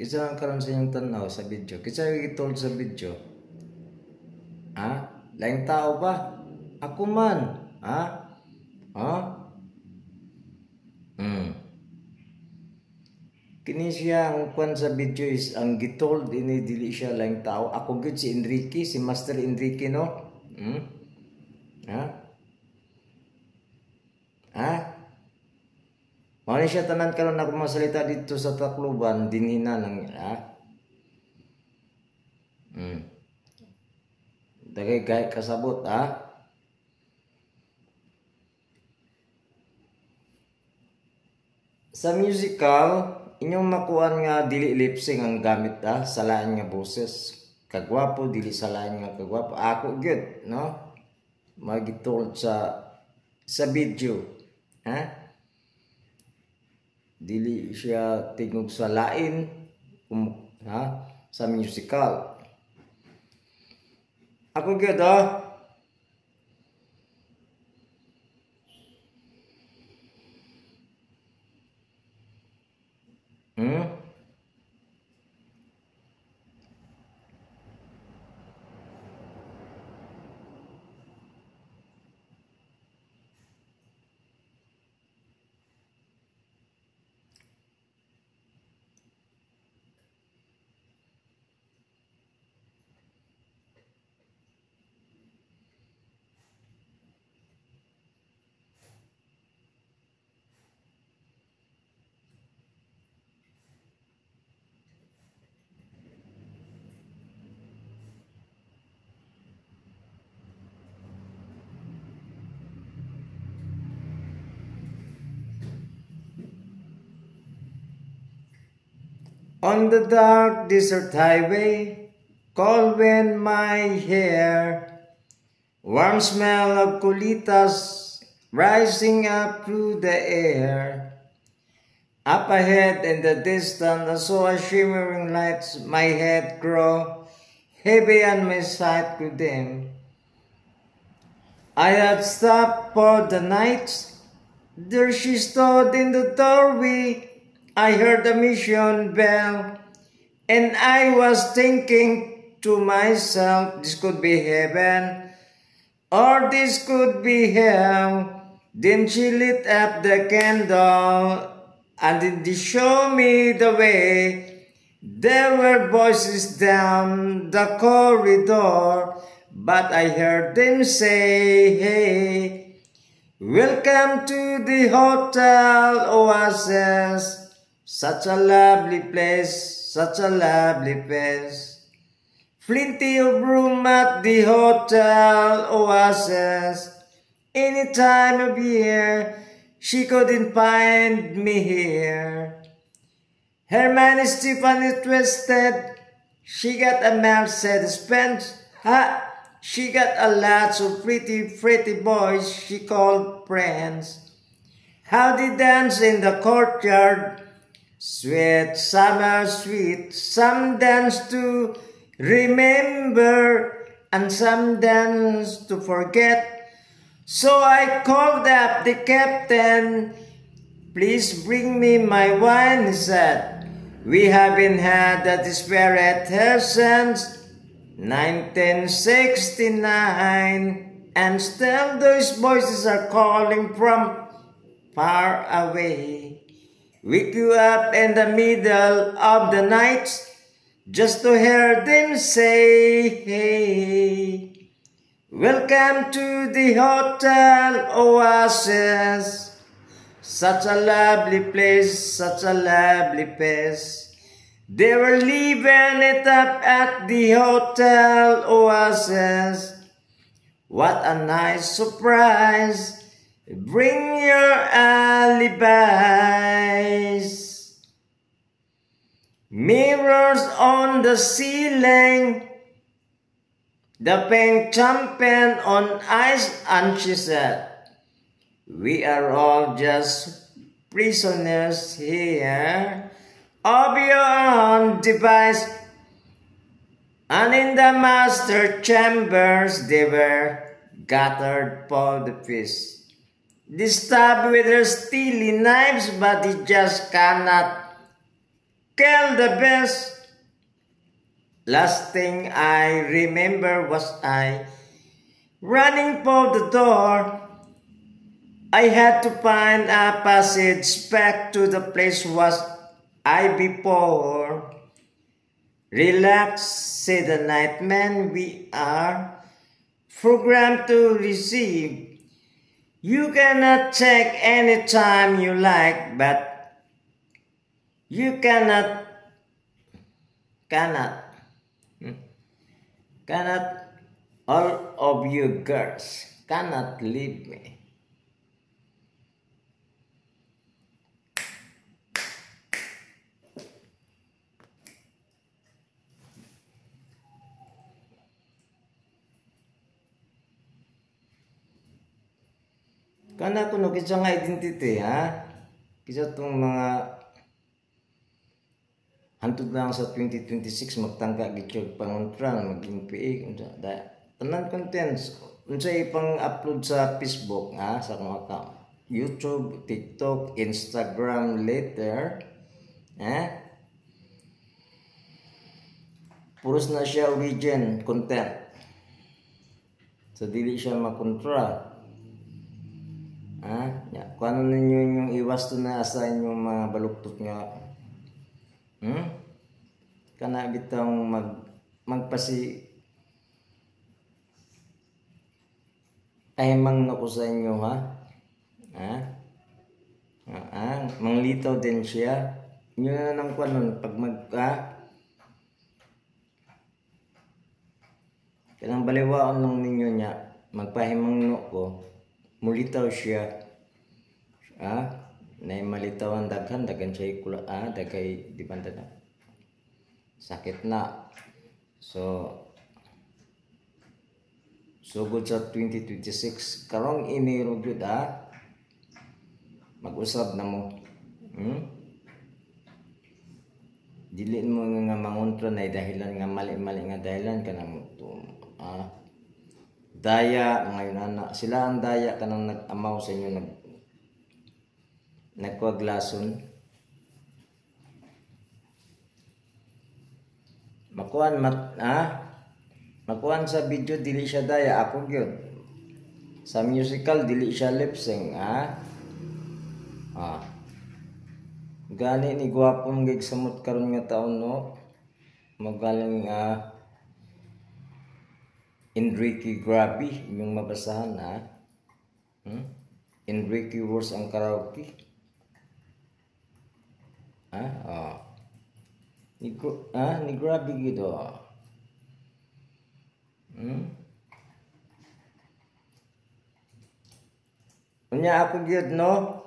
Kisa ang karon sa inyong tanaw sa video. Kisa yung gitold sa video. Ha? Laing tao ba? Ako man. Ha? Ha? Kini siya ang kwan sa video is ang gitold ini dili siya laing tao. Ako gud si Enrique, si Master Enrique no. Ha? Ha? Mao siya tanan karon ako masalita dito sa Tacloban dinhina lang ha. Dagay gay kasabot ha. Sa musical inyong makuan nga dili lip sync ang gamit sa lain nga boses. Kagwapo dili sa lain nga kagwapo. Ako good no. Magitold sa video. Ha? Dili siya tingog sa lain ha sa musical. Ako good On the dark desert highway, cold wind my hair, warm smell of colitas rising up through the air. Up ahead in the distance I saw a shimmering lights, my head grow heavy and my sight grew dim. I had stopped for the night, there she stood in the doorway. I heard the mission bell, and I was thinking to myself, this could be heaven, or this could be hell. Then she lit up the candle, and then she showed me the way. There were voices down the corridor, but I heard them say, hey, welcome to the Hotel Oasis. Such a lovely place, such a lovely place. Plenty of room at the Hotel Oasis. Any time of year, she couldn't find me here. Her mind is Tiffany twisted. She got a Mercedes Benz. She got a lot of pretty boys she called friends. How they dance in the courtyard. Sweet summer, sweet, some dance to remember and some dance to forget. So I called up the captain, please bring me my wine, he said. We haven't had that spirit here since 1969, and still those voices are calling from far away. We grew up in the middle of the night just to hear them say, hey, welcome to the Hotel Oasis. Such a lovely place, such a lovely place. They were leaving it up at the Hotel Oasis. What a nice surprise. Bring your alibis. Mirrors on the ceiling. The pink champagne on ice, and she said, we are all just prisoners here of your own device. And in the master chambers they were gathered for the feast. They stab with their steely knives, but they just cannot Kill the best. Last thing I remember was I running for the door. I had to find a passage back to the place was I before. Relax, said the nightman, we are programmed to receive. You cannot check any time you like, but you cannot, all of you girls cannot leave me. Kana kuno kitsa nga identity ha. Kitsa tong mga hantod lang sa 2026 magtangka gityog pangontran maging PA unsa da tanan contents unsa ipang upload sa Facebook ha sa akong account, YouTube, TikTok, Instagram later puros na siya origin content so dili siya makontrol. Kung ano ninyo yung iwas to na sa inyong mga baluktot nga kana bitang magpasi ahimang na ko sa inyo manglitaw din siya yun na nang kuanon pag kanang baliwaon lang ninyo niya magpahimang no ko mulitaw siya na malitawan daghan siya ikula dagay di banda na sakit na so good sa 2026 karong iniro gyud mag-usab na mo dili mo nga mangontra na dahilan nga mali nga dahilan kana mo daya ngayon anak sila ang daya kanang nag-amaw sa inyo nagkuaglason makuan sa video dili siya daya ako gyud sa musical dili siya lip sync gani ni gwapong gig samot karon nga taon no magaling Enrique Grabe yung mabasahan Enrique Wars ang karaoke ni Grabe gitu unya ako gyud no